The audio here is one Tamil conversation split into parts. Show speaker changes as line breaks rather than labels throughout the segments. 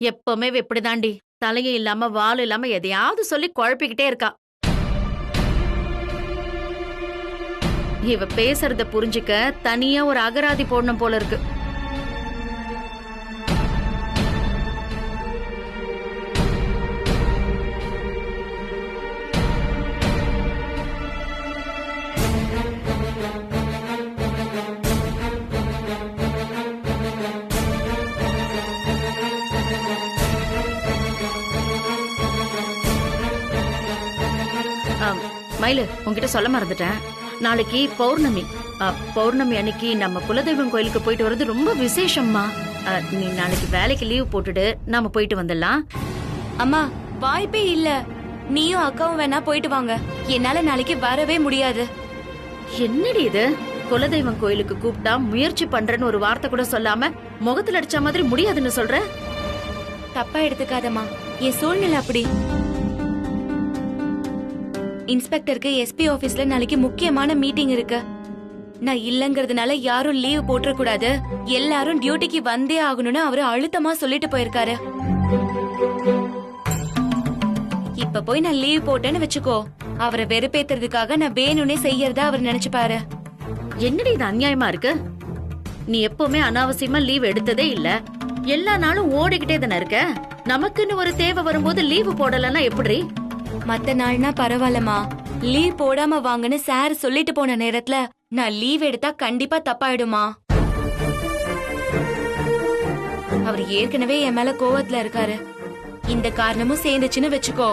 எப்பவுமே இவ இப்படிதாண்டி. தலையும் இல்லாம வாலும் இல்லாம எதையாவது சொல்லி குழப்பிக்கிட்டே இருக்கா. இவ பேசுறத புரிஞ்சுக்க தனியா ஒரு அகராதி போடணும் போல இருக்கு. மயிலு, உன்கிட்ட சொல்ல மறந்துட்டேன். நாளைக்கு பௌர்ணமி. பௌர்ணமி அன்னைக்கு நம்ம குலதெய்வம் கோயிலுக்கு போயிட்டு வர்றது ரொம்ப விசேஷம்மா. நீ நாளைக்கு வேலைக்கு லீவ் போட்டுட்டு நாம போயிட்டு வந்துடலாம்.
அம்மா, வாய்ப்பே இல்ல. நீயும் அக்காவும் வேணா போயிட்டு வாங்க. என்னால நாளைக்கு வரவே முடியாது.
என்னடி இது? குலதெய்வம் கோயிலுக்கு கூப்பிட்டா முயற்சி பண்றேன்னு ஒரு வார்த்தை கூட சொல்லாம முகத்துல அடிச்ச மாதிரி முடியாதுன்னு சொல்ற.
தப்பா எடுத்துக்காதம்மா, என் சூழ்நிலை அப்படி. இன்ஸ்பெக்டருக்கு எஸ்பி ஆபீஸ்ல நாளைக்கு முக்கியமான மீட்டிங் இருக்கு. நான் இல்லங்கிறதுனால யாரும் லீவ் போட்டுற கூடாது, எல்லாரும் டியூட்டிக்கு வந்தே ஆகணும்னு அவரு அழுத்தமா சொல்லிட்டு போயிருக்காரு. இப்ப போய் நான் லீவ் போட்டேன்னு வச்சுக்கோ, அவரை வெறுப்பேத்துறதுக்காக நான் வேணும்னே செய்யறதா அவர் நினைச்சுப்பாரு.
என்னடி இது அநியாயமா இருக்கு? நீ எப்பவுமே அனாவசியமா லீவ் எடுத்ததே இல்ல. எல்லா நாளும் ஓடிக்கிட்டே தானே இருக்க. நமக்குன்னு ஒரு தேவை வரும்போது லீவு போடலன்னா எப்படி?
மத்த நாள்னா பரவாயில்லமா, லீவ் போடாம வாங்கன்னு சார் சொல்லிட்டு போன நேரத்துல நான் லீவ் எடுத்தா கண்டிப்பா தப்பாயிடுமா. அவர் ஏற்கனவே என் மேல கோவத்துல இருக்காரு. இந்த காரணமும் சேர்ந்துச்சுன்னு வச்சுக்கோ,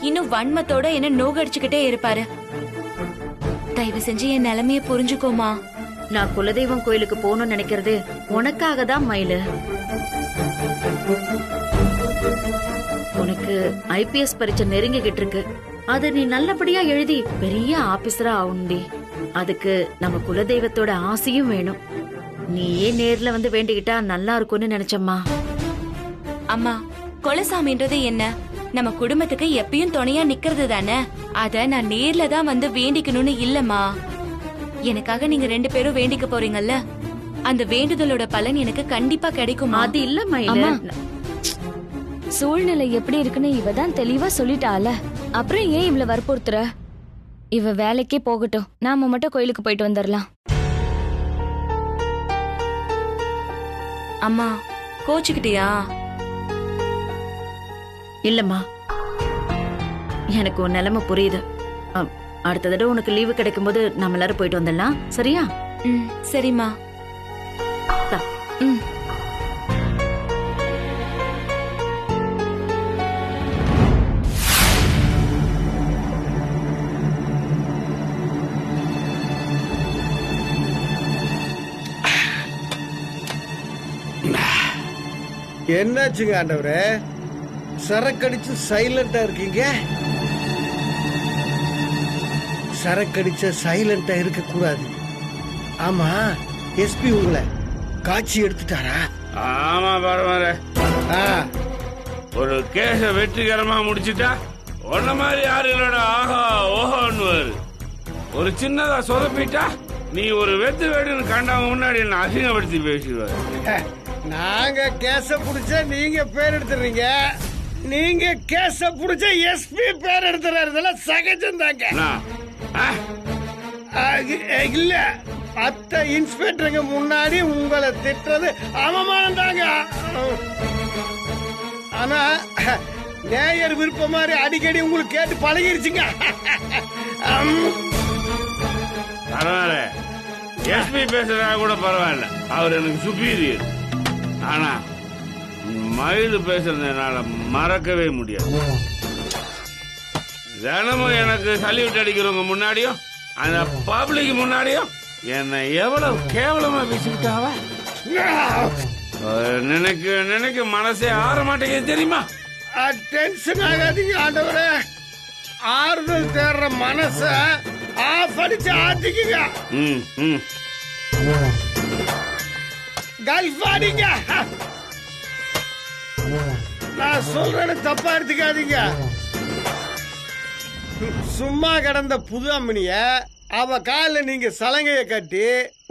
இன்னும் வன்மத்தோட என்ன நோகடிச்சுக்கிட்டே இருப்பாரு. தயவு செஞ்சு என் நிலைமைய புரிஞ்சுக்கோமா.
நான் குலதெய்வம் கோயிலுக்கு போகணும்னு நினைக்கிறது உனக்காக தான் மயிலு. உனக்கு ஐபிஎஸ் பரீட்சை நெருங்கிக்கிட்டு இருக்கு. அது நீ நல்லபடியா எழுதி பெரிய ஆபீசரா ஆகுண்டி. அதுக்கு நம்ம குலதெய்வத்தோட ஆசையும் வேணும். நீயே நேர்ல வந்து வேண்டிக்கிட்டா நல்லா இருக்கும்னு நினைச்சம்மா.
அம்மா, கொலசாமின்றது என்ன? நம்ம குடும்பத்துக்கு எப்பயும் துணையா நிக்கிறது தானே. அத நான் நேர்ல தான் வந்து வேண்டிக்கணும்னு இல்லம்மா. எனக்காக நீங்க 2 பேரும் வேண்டிக்க போறீங்கல்ல, அந்த வேண்டுதலோட பலன் எனக்கு கண்டிப்பா கிடைக்குமா?
அது இல்ல மயிலு.
சூழ்நிலை எப்படி இருக்குன்னு இவ தான் தெளிவா சொல்லிட்டால, அப்புறம் ஏன் இவள வற்புறுத்துற? இவ வேலைக்கே போகட்டும், நாம மட்டும் கோயிலுக்கு போயிட்டு வந்துடலாம்.
அம்மா, கோச்சுக்கிட்டியா?
இல்லம்மா, எனக்கு உன் நிலைமை புரியுது. அடுத்த தடவை உனக்கு லீவு கிடைக்கும் போது நம்ம எல்லாரும் போயிட்டு வந்துடலாம், சரியா?
சரிம்மா.
என்னாச்சுங்க ஆண்டவரே, சரக்கடிச்சு சைலண்டா இருக்கீங்க? சரக்கடிச்ச சைலண்டா இருக்க கூடாது. ஆமா, எஸ்பி உங்களை காட்சி எடுத்துட்டாரா?
ஆமா பரவாயில்ல, ஒரு கேஸ வெற்றிகரமா முடிச்சுட்டா உன்ன மாதிரி யாரு இல்லடா ஆஹா ஓஹோன்னு. ஒரு சின்னதா சொதப்பிட்டா நீ ஒரு வெத்து வேடுன்னு கண்டவங்க முன்னாடி என்ன அசிங்கப்படுத்தி பேசுவாரு.
நாங்க கேஸ புடிச்சா நீங்க பேர் எடுத்துறீங்க, நீங்க கேஸ புடிச்சா எஸ்பி பேர் எடுத்துறாரு. இதெல்லாம் சகஜம் தாங்க. இல்ல, அத்த இன்ஸ்பெக்டருங்க முன்னாடி உங்களை திட்டுறது அவமானம் தாங்க. ஆனா நேயர் விருப்ப மாதிரி அடிக்கடி உங்களுக்கு கேட்டு பழகிருச்சுங்க.
பரவாயில்ல, எஸ்பி பேசுறா கூட பரவாயில்ல, அவர் எனக்கு சுப்பீரியர். ஆனா மயிலு பேசுறது என்னால மறக்கவே முடியாது. தினமும் எனக்கு சல்யூட் அடிக்கிறவங்க முன்னாடியும் அந்த பப்ளிக் முன்னாடியும் என்னை எவ்வளவு கேவலமா பேசிக்கிட்டாவ நினைக்க நினைக்க மனசே ஆற மாட்டேங்குது தெரியுமா?
டென்ஷன் ஆகாதீங்க ஆண்டவரே, ஆறுதல் தேடுற மனச ஆஃப் அடிச்சு ஆத்திக்குங்க. கல்ஃப் அடிங்க. நான் சொல்றேன்னு தப்பா எடுத்துக்காதீங்க. சும்மா கிடந்த புது அம்மனிய அவ கால நீங்க சலங்கைய கட்டி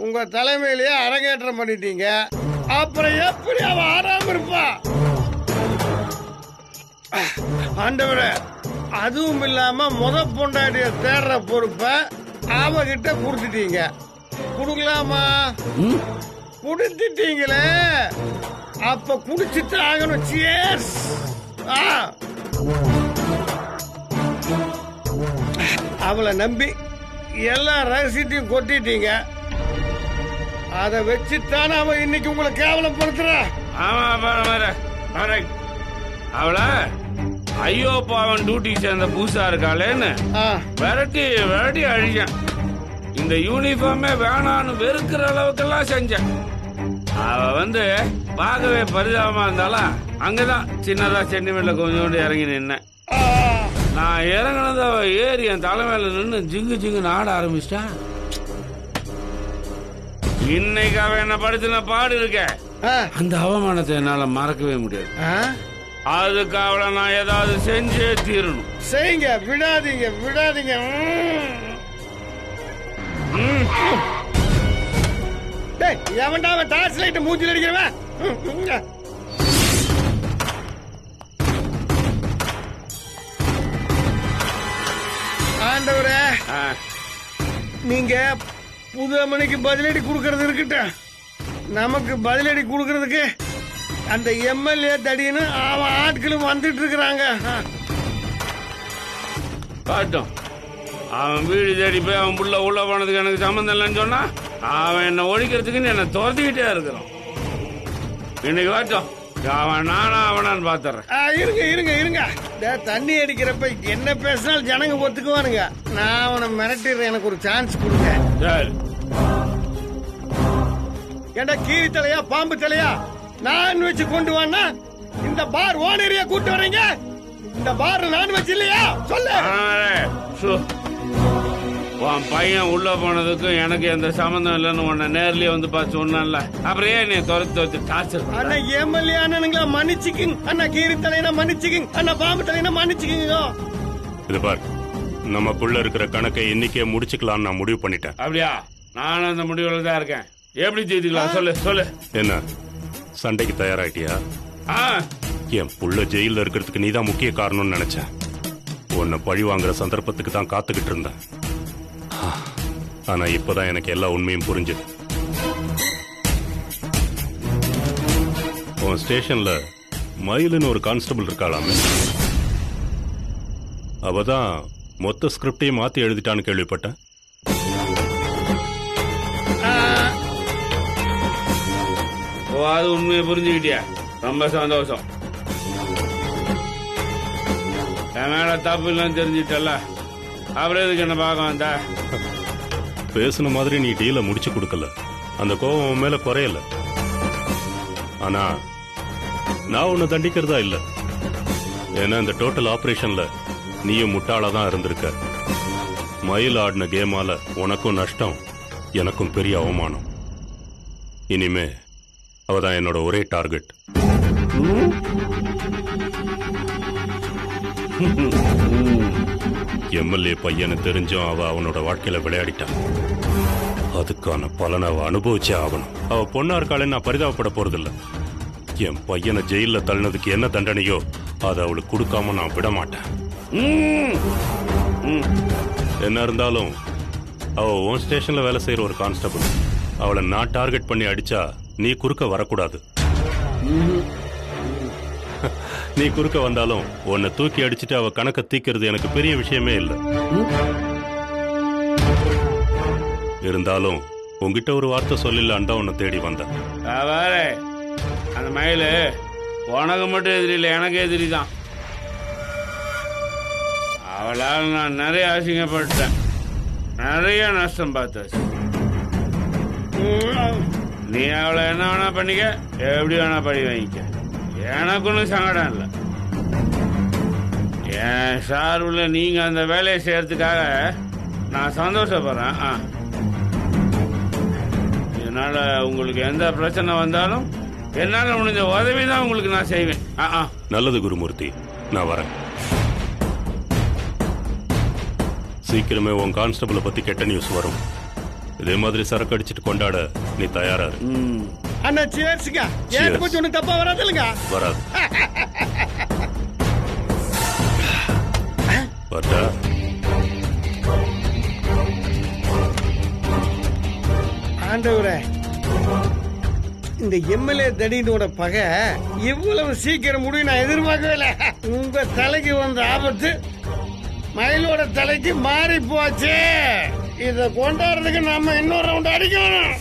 உங்க தலைமையிலேயே அரங்கேற்றம் பண்ணிட்டீங்க. அப்புறம் எப்படி அவ ஆறாம இருப்பா? ஆண்டவரே, அதுவும் இல்லாம பொண்டாட்டிய தேடுற பொறுப்பை அவகிட்ட கொடுத்துட்டீங்க. குடுக்கலாமா? குடுத்துட்டீங்களே, அப்ப குடிச்சிட்டு ஆகணும். சியர்ஸ். அவளை நம்பி எல்லா ரகசியத்தையும் கொட்டிட்டீங்க. அதை வச்சுத்தானே அவன் இன்னைக்கு உங்களை கேவலப்படுத்துறா.
அவள ஐயோ பாவன் டியூட்டி சேர்ந்த பூசா இருக்காளேன்னு விரட்டி விரட்டி அழிச்சேன். இந்த யூனிஃபார்மே வேணான்னு வெறுக்கிற அளவுக்கெல்லாம் செஞ்சேன். அவ பார்க்கவே பரிதாபமா இருந்தாலும் அங்கதான் சின்னதா சென்டிமீட்டர்ல கொஞ்சோண்டு இறங்கி நின்ன. நான் இறங்கினத அவ ஏறி என் தலைமையில நின்று ஜிங்கு ஜிங்குன்னு ஆட ஆரம்பிச்சிட்டா. இன்னைக்கு அவ என்ன படுத்தின பாடு இருக்க, அந்த அவமானத்தை என்னால மறக்கவே முடியாது. அதுக்கு அவளை நான் ஏதாவது செஞ்சே தீரணும்.
செய்யுங்க, விடாதீங்க விடாதீங்க. எவன்டா அவன் டார்ச் லைட் மூஞ்சில் அடிக்கிறவன்? ஆண்டவரே, நீங்க புதுமணிக்கு பதிலடி கொடுக்கறது இருக்கட்டும், நமக்கு பதிலடி கொடுக்கறதுக்கு அந்த எம்எல்ஏ தடின்னு அவன் ஆட்களும் வந்துட்டு இருக்கிறாங்க.
காட்டும், அவன் வீடு தேடி போய் அவன் புள்ள உள்ள போனதுக்கு எனக்கு சம்மந்தம் இல்லைன்னு சொன்னா அவன் என்ன ஒழிக்கிறதுக்குன்னு என்ன துரத்திக்கிட்டே இருக்கிறான். இன்னைக்கு காட்டும், அவன் நானா அவனான்னு பாத்துறேன்.
இருங்க இருங்க இருங்க, தண்ணி அடிக்கிறப்ப என்ன பேசினாலும் ஜனங்க ஒத்துக்குவானுங்க. நான் அவனை மிரட்டிடுறேன், எனக்கு ஒரு சான்ஸ் கொடுங்க. ஏண்டா கீரி தலையா பாம்பு தலையா நான் வச்சு கொண்டு வானா இந்த பார் ஓனரியா கூட்டு வரீங்க? இந்த பார் நான் வச்சு இல்லையா? சொல்லு.
உன் பையன் உள்ள போனதுக்கு எனக்கு எந்த சம்பந்தம் இல்லைன்னு உன்னை நேர்லயே பார்த்து சொன்னான்ல, அப்புறம் ஏன் நீ துரத்து டார்ச்சர்?
அண்ணா எம்எல்ஏ அண்ணனுங்களா மன்னிச்சுக்கிங்க. அண்ணா கீரி தலைனா மன்னிச்சுக்கிங்க. அண்ணா பாம்பு தலைனா மன்னிச்சுக்கிங்க.
இது பார், நமக்குள்ள இருக்கிற கணக்கை இன்னைக்கே முடிச்சுக்கலாம் நான் முடிவு பண்ணிட்டேன்.
அப்படியா? நானும் அந்த முடிவுல தான் இருக்கேன். எப்படி செய்துக்கலாம்? சொல்லு சொல்லு.
என்ன சண்டைக்கு தயாராயிட்டியா? என் புள்ள ஜெயில இருக்கிறதுக்கு நீதான் முக்கிய காரணம்னு நினைச்சேன். உன்னை பழி வாங்குற சந்தர்ப்பத்துக்கு தான் காத்துக்கிட்டு இருந்தேன். ஆனா இப்பதான் எனக்கு எல்லா உண்மையும் புரிஞ்சுது. உன் ஸ்டேஷன்ல மயிலுன்னு ஒரு கான்ஸ்டபிள் இருக்காளாமே, அவதான் மொத்த ஸ்கிரிப்டையும் மாத்தி எழுதிட்டான்னு கேள்விப்பட்டேன்.
அது உண்மையை புரிஞ்சுக்கிட்டியா? ரொம்ப சந்தோஷம். என் மேல தப்பு இல்லைன்னு தெரிஞ்சிட்டல, அப்புறம் எதுக்கு என்ன பார்க்க வந்தா?
பேசுன மாதிரி நீ டீல முடிச்சு கொடுக்கல, அந்த கோவம் உன் மேல குறையல. ஆனா நான் உன்னை தண்டிக்கிறதா இல்ல. ஏன்னா இந்த டோட்டல் ஆபரேஷன்ல நீயும் முட்டாளாதான் இருந்திருக்க. மயில் ஆடின கேமால உனக்கும் நஷ்டம், எனக்கும் பெரிய அவமானம். இனிமே அவதான் என்னோட ஒரே டார்கெட். எம்எல்ஏ பையனு தெரிஞ்சும் அவ அவனோட வாழ்க்கையில விளையாடிட்டான். அதுக்கான பலனை அவ அனுபவிச்சே ஆகணும். அவ பொண்ணா இருக்காளே நான் பரிதாபப்பட போறதில்ல. என் பையனை ஜெயில தள்ளினதுக்கு என்ன தண்டனையோ அதை அவளுக்கு கொடுக்காம நான் விட மாட்டேன். என்ன இருந்தாலும் அவ உன் ஸ்டேஷன்ல வேலை செய்யற ஒரு கான்ஸ்டபிள். அவளை நான் டார்கெட் பண்ணி அடிச்சா நீ குறுக்க வரக்கூடாது. நீ குறுக்க வந்தாலும் உன்னை தூக்கி அடிச்சுட்டு அவ கணக்க தீக்கிறது எனக்கு பெரிய விஷயமே இல்லை. இருந்தாலும் உங்ககிட்ட ஒரு வார்த்தை சொல்லலான்னு தான் உன்னை தேடி வந்தேன்.
அந்த மயிலு உனக்கு மட்டும் எதிரி இல்லை, எனக்கு எதிரி தான். அவளால் நான் நிறைய அசிங்கப்பட்டேன், நிறைய நஷ்டம் பார்த்தாச்சு. நீ அவளை என்ன வேணா பண்ணிக்க, எப்படி வேணா படி வாங்கிக்க, எனக்கு ஒன்றும் சங்கடம் இல்லை. என் சார்பில் நீங்க அந்த வேலையை செய்யறதுக்காக நான் சந்தோஷப்படுறேன். இதனால உங்களுக்கு எந்த பிரச்சனை வந்தாலும் என்னால முடிஞ்ச உதவி தான் உங்களுக்கு நான் செய்வேன்.
நல்லது குருமூர்த்தி, நான் வரேன். சீக்கிரமே உன் கான்ஸ்டபிளை பத்தி கெட்ட நியூஸ் வரும். இதே மாதிரி சரக்கு அடிச்சிட்டு கொண்டாட நீ தயாரா இரு.
அண்ணா சேர்ஸ்ங்க, ஏன் கொஞ்சம் தப்பா வராது இல்லைங்க?
வராது.
ஆண்டவரே, இந்த எம்எல்ஏ தடினோட பகை இவ்வளவு சீக்கிரம் முடியும் நான் எதிர்பார்க்கவே இல்லை. உங்க தலைக்கு வந்த ஆபத்து மயிலோட தலைக்கு மாறி போச்சு. இத கொண்டாடுறதுக்கு நாம இன்னொரு ரவுண்ட் அடிக்கணும்.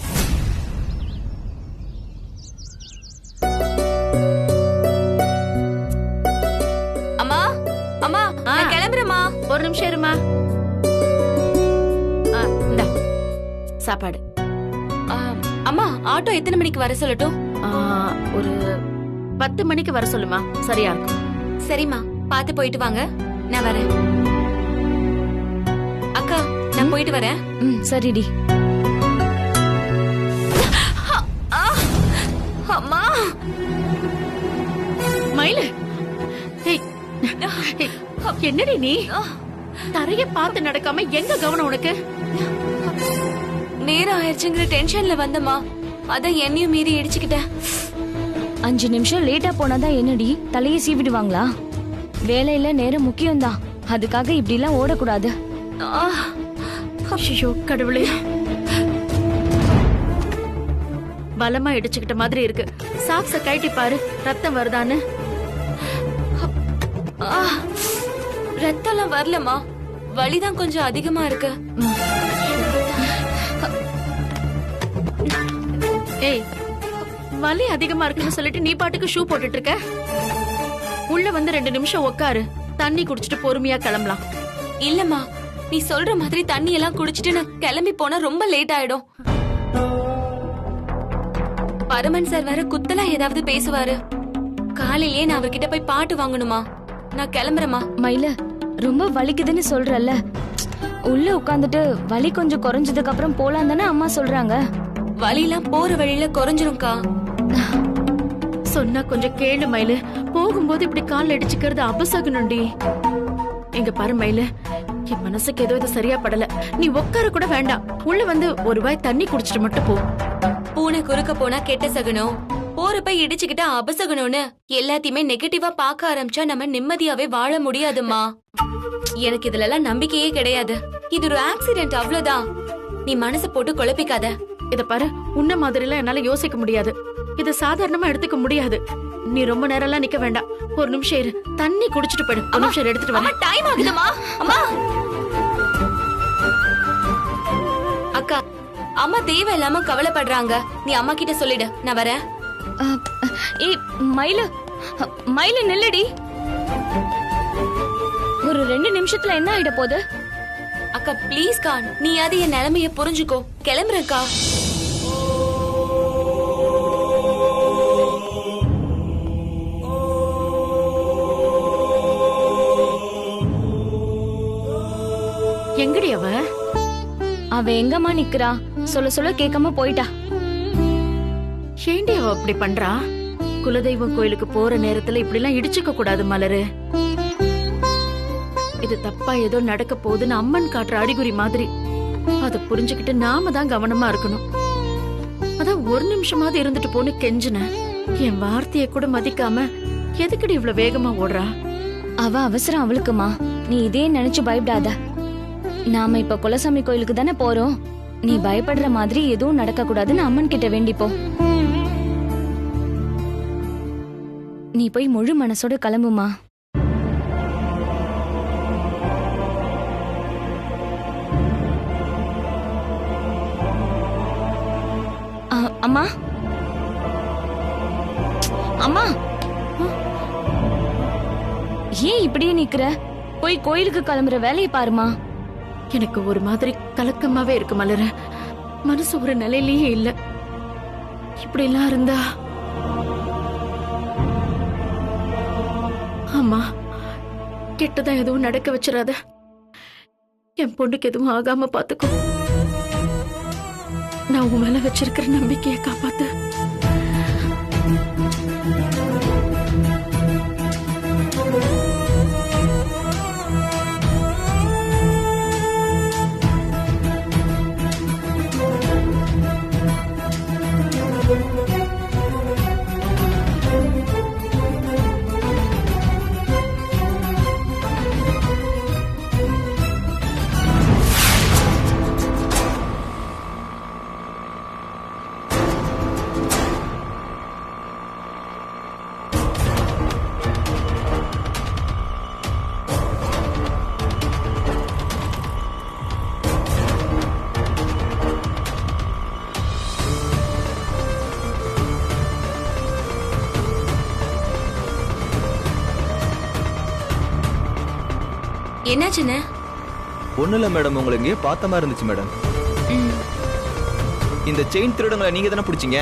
அம்மா அம்மா நான் கிளம்புறேம்மா.
ஒரு நிமிஷம் இருமா. இந்தா சாப்பாடு.
அம்மா ஆட்டோ எத்தனை மணிக்கு வர சொல்லட்டும்?
ஒரு 10 மணிக்கு வர சொல்லுமா, சரியா இருக்கும்.
சரிம்மா, பார்த்து போயிட்டு வாங்க. நான் வரேன். அக்கா நான் போயிட்டு வரேன்.
சரிடி.
அம்மா
மயிலு, என்னடி நீ தரைய பார்த்து நடக்காம எங்க கவனம் உனக்கு?
நேரம் ஆயிடுச்சுங்கிற டென்ஷன்ல வந்தம்மா, அதான் என்னையும் மீறி இடிச்சுக்கிட்டேன்.
5 நிமிஷம் லேட்டா போனாதான் என்னடி தலையை சீவிடுவாங்களா? வேலையில நேரம் முக்கியம்தான், அதுக்காக இப்படி எல்லாம் ஓடக்கூடாது.
ஐயோ கடவுளே, பலமா இடிச்சுக்கிட்ட மாதிரி இருக்கு. சாக்ஸ கழட்டி பாரு, ரத்தம் வருதான்னு.
ரத்தம்லாம் வரலம்மா, வலிதான் கொஞ்சம் அதிகமா இருக்கு.
ஏய், வலி அதிகமா இருக்குன்னு சொல்லிட்டு நீ பாட்டுக்கு ஷூ போட்டுட்டு இருக்க. உள்ள வந்து 2 நிமிஷம் உட்காரு, தண்ணி குடிச்சிட்டு பொறுமையா கிளம்பலாம்.
இல்லம்மா, நீ சொல்ற மாதிரி தண்ணி எல்லாம் குடிச்சிட்டு நான் கிளம்பி போனா ரொம்ப லேட் ஆயிடும். பரமன் சார் வேற குத்தலா ஏதாவது பேசுவாரு. காலையிலேயே நான் அவர்கிட்ட போய் பாட்டு வாங்கணுமா. நான் கிளம்புறேம்மா.
மயில, ரொம்ப வலிக்குதுன்னு சொல்றல்ல, உள்ள உட்காந்துட்டு வலி கொஞ்சம் குறைஞ்சதுக்கு அப்புறம் போலாம் தானே அம்மா சொல்றாங்க.
வலிலாம் போற வழியில குறைஞ்சிரும்க்கா.
சொன்னா கொஞ்சம் கேளு மயிலு. போகும்போது இப்படி கால் அடிச்சுக்கிறது அபசகுனண்டி. எங்க பாரு மயிலு, என் மனசுக்கு ஏதோ இது சரியா படல. நீ உட்கார கூட வேண்டாம், உள்ள வந்து ஒரு வாய் தண்ணி குடிச்சிட்டு மட்டும் போ.
பூனை குறுக்க போனா கெட்ட சகுனம், போறப்ப இடிச்சுக்கிட்டா அபசகுனம்னு எல்லாத்தையுமே நெகட்டிவா பார்க்க ஆரம்பிச்சா நம்ம நிம்மதியாவே வாழ முடியாதும்மா. எனக்கு இதுல எல்லாம் நம்பிக்கையே கிடையாது. இது ஒரு ஆக்சிடென்ட், அவ்வளவுதான். நீ மனசு போட்டு குழப்பிக்காத.
இத பாரு, உன்ன மாதிரி எல்லாம் என்னால யோசிக்க முடியாது. இது சாதாரணமா எடுத்துக்க முடியாது. நீ ரொம்ப நேரம் எல்லாம் நிக்க வேண்டாம், ஒரு நிமிஷம் இரு, தண்ணி குடிச்சிட்டு போயிடு. ஒரு நிமிஷம் எடுத்துட்டு வர.
டைம் ஆகுதுமா. அம்மா, அக்கா, அம்மா தேவையில்லாம கவலைப்படுறாங்க. நீ அம்மா கிட்ட சொல்லிடு, நான் வரேன்.
ஏய் மயிலு, மயிலு நில்லுடி. ஒரு 2 நிமிஷத்துல என்ன ஆயிட போகுது?
அக்கா ப்ளீஸ் கா, நீ அது என் நிலைமைய புரிஞ்சுக்கோ. கிளம்புறக்கா.
எங்கடி அவ?
அவ எங்கம்மா நிக்கிறா? சொல்ல சொல்ல கேட்காம போயிட்டா.
ஏண்டி அவ அப்படி பண்றா? குலதெய்வம் கோயிலுக்கு போற நேரத்துல இப்படி எல்லாம் இடிச்சுக்க கூடாது மலரு. இது தப்பா ஏதோ நடக்க போகுதுன்னு அம்மன் காட்டுற அறிகுறி மாதிரி. அத புரிஞ்சுக்கிட்டு நாம தான் கவனமா இருக்கணும். அதான் ஒரு நிமிஷமாவது இருந்துட்டு போன்னு கெஞ்சின. என் வார்த்தைய கூட மதிக்காம எதுக்கடி இவ்வளவு வேகமா ஓடுறா?
அவ அவசரம் அவளுக்குமா, நீ இதே நினைச்சு பயப்படாத. நாம இப்ப குலசாமி கோயிலுக்கு தானே போறோம். நீ பயப்படுற மாதிரி எதுவும் நடக்க கூடாதுன்னு அம்மன் கிட்ட வேண்டிப்போ. நீ போய் முழு மனசோட கிளம்புமா. அம்மா, அம்மா, ஏன் இப்படியே நிக்கிற? போய் கோயிலுக்கு கிளம்புற வேலையை பாருமா.
எனக்கு ஒரு மாதிரி கலக்கமாவே இருக்கு மலர. மனசு ஒரு நிலையிலேயே இல்ல. இப்படி எல்லாம் இருந்தா அம்மா, கெட்டதா எதுவும் நடக்க வச்சிடாத. என் பொண்ணுக்கு எதுவும் ஆகாம பாத்துக்கோ. நான் உன் மேல வச்சிருக்கிற நம்பிக்கையை காப்பாத்து.
என்னாச்சுண்ணே?
ஒண்ணு இல்ல மேடம், உங்களை எங்கேயோ பார்த்த மாதிரி இருந்துச்சு மேடம்.
ம்,
இந்த செயின் திருடங்களை நீங்க தானே பிடிச்சீங்க?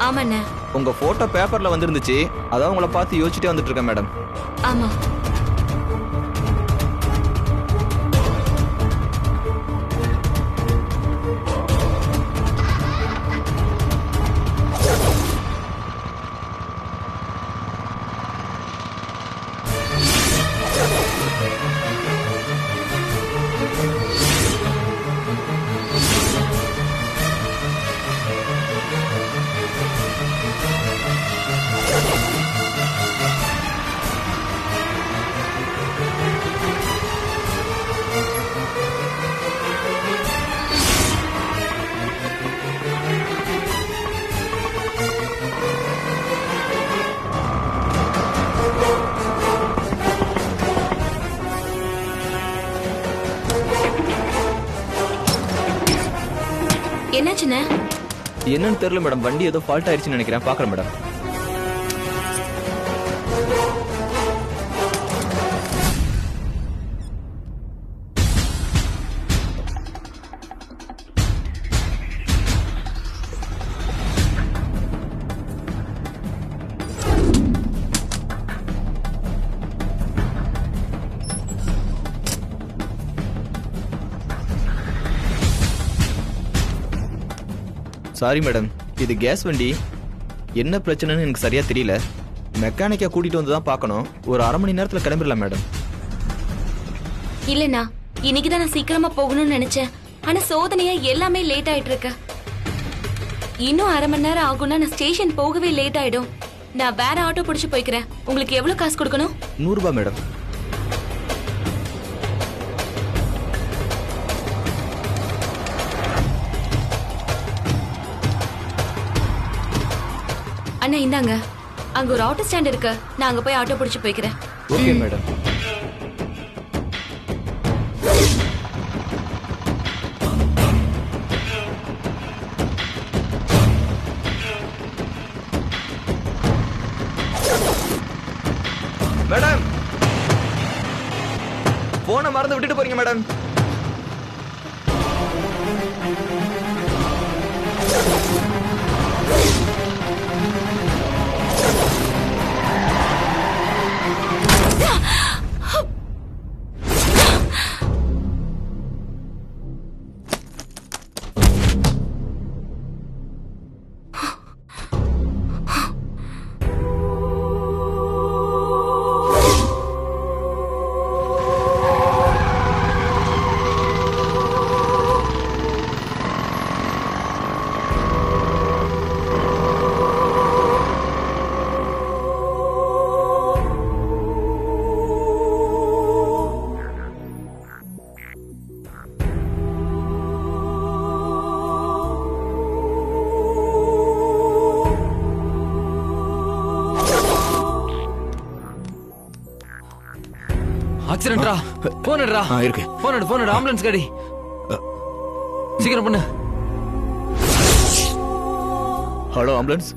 ஆமாண்ணே.
உங்க போட்டோ பேப்பர்ல வந்துருந்துச்சு, அதான் உங்களை பார்த்து யோசிச்சுட்டே வந்துட்டு இருக்கேன் மேடம்.
ஆமா. என்னாச்சுண்ணே?
என்னன்னு தெரியல மேடம், வண்டி ஏதோ ஃபால்ட் ஆயிடுச்சுன்னு நினைக்கிறேன். பாக்குறேன் மேடம். சாரி மேடம், இது கேஸ் வண்டி. என்ன பிரச்சனைன்னு எனக்கு சரியா தெரியல. மெக்கானிக்கா கூட்டிட்டு வந்து தான் பார்க்கணும். ஒரு அரை மணி நேரத்துல கிளம்பிடலாம் மேடம்.
இல்லண்ணா, இன்னைக்கு தான் நான் சீக்கிரமா போகணும்னு நினைச்சேன். ஆனா சோதனையா எல்லாமே லேட் ஆயிட்டு இருக்கு. இன்னும் அரை மணி நேரம் ஆகும்னா நான் ஸ்டேஷன் போகவே லேட் ஆயிடும். நான் வேற ஆட்டோ பிடிச்சு போய்க்கிறேன். உங்களுக்கு எவ்வளவு காசு கொடுக்கணும்?
100 ரூபாய் மேடம்.
அண்ணா இந்தாங்க, அங்க ஒரு ஆட்டோ ஸ்டாண்ட் இருக்கு. நான் அங்க போய் ஆட்டோ பிடிச்சு போய்க்கிறேன்.
Okay madam. மேடம், போனை மறந்து விட்டுட்டு போறீங்க மேடம்.
ஆக்சிடென்ட்ரா. போன் எடுடா.
இருக்கு.
போன் எடு. ஆம்புலன்ஸ் காடி சீக்கிரம் பண்ணு.
Hello ambulance.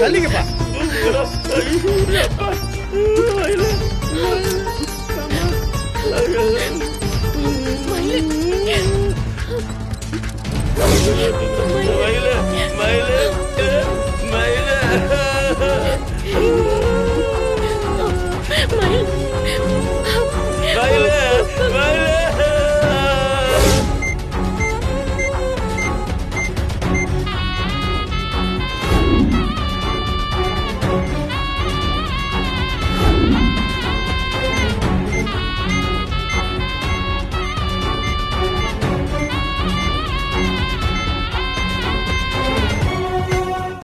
தள்ளிங்கப்பா.
மயிலே